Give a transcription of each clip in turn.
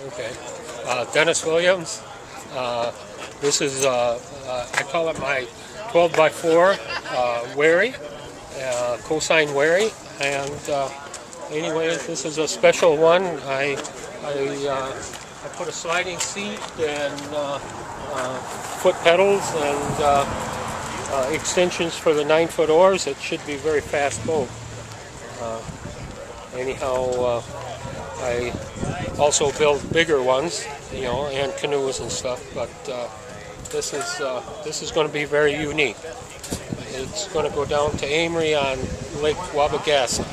Okay. Dennis Williams. This is, I call it my 12 by 4 wherry, cosine wherry. And anyway, this is a special one. I put a sliding seat and foot pedals and extensions for the 9-foot oars. It should be a very fast boat. Anyhow, I also build bigger ones, you know, and canoes and stuff. But this is going to be very unique. It's going to go down to Amory on Lake Wabagassa.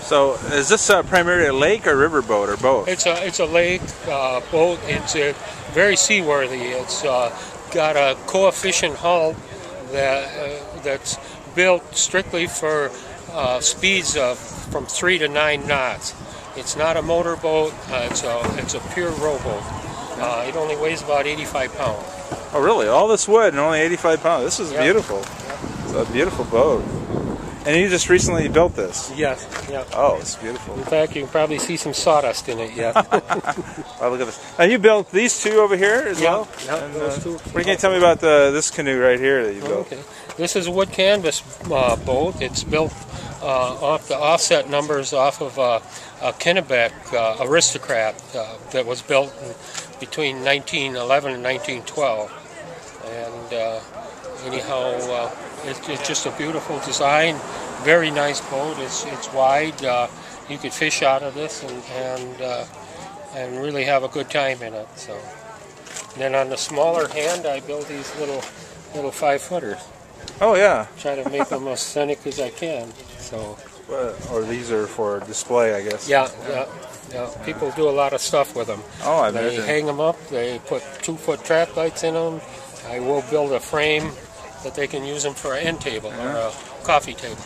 So is this primarily a lake or river boat or both? It's a lake boat. It's very seaworthy. It's got a coefficient hull that's built strictly for speeds of from 3 to 9 knots. It's not a motor boat. It's a pure rowboat. It only weighs about 85 pounds. Oh, really? All this wood and only 85 pounds. This is beautiful. Yep. It's a beautiful boat. And you just recently built this? Yes. Yeah. Oh, it's beautiful. In fact, you can probably see some sawdust in it yet. Wow, look at this. Now you built these two over here as well? Yeah, and, those two. What can you tell me about this canoe right here that you built? Okay. This is a wood canvas boat. It's built off the offset numbers off of a Kennebec Aristocrat that was built between 1911 and 1912. And anyhow, it's just a beautiful design, very nice boat. It's wide. You could fish out of this and really have a good time in it. So, and then on the smaller hand, I build these little 5-footers. Oh yeah. Try to make them as scenic as I can. So. Or these are for display, I guess. Yeah. People do a lot of stuff with them. Oh, I They imagine. hang them up. They put 2-foot track lights in them. I will build a frame that they can use them for an end table or a coffee table.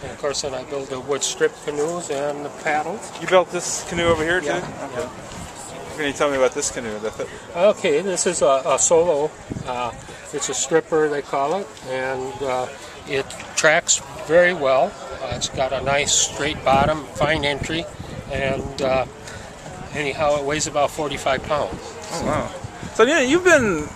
And of course, then I build the wood strip canoes and the paddles. You built this canoe over here too? Yeah. Okay. What can you tell me about this canoe? Okay, this is a solo. It's a stripper, they call it, and it tracks very well. It's got a nice straight bottom, fine entry, and anyhow, it weighs about 45 pounds. Oh, wow. So yeah, you've been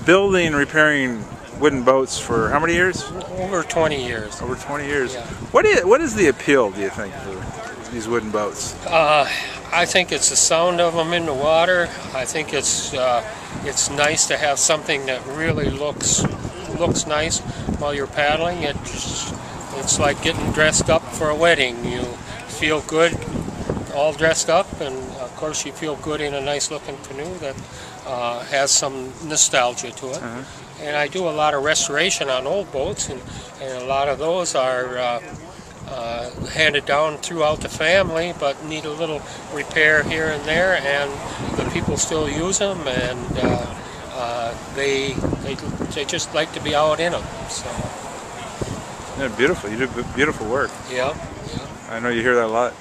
building and repairing wooden boats for how many years? Over 20 years. Over 20 years. Yeah. What is the appeal, do you think, for these wooden boats? I think it's the sound of them in the water. I think it's nice to have something that really looks nice while you're paddling. It's like getting dressed up for a wedding. You feel good all dressed up, and of course you feel good in a nice looking canoe that has some nostalgia to it. And I do a lot of restoration on old boats, and a lot of those are handed down throughout the family, but need a little repair here and there, and the people still use them, and they just like to be out in them. So. Yeah, beautiful. You do beautiful work. Yeah. I know you hear that a lot.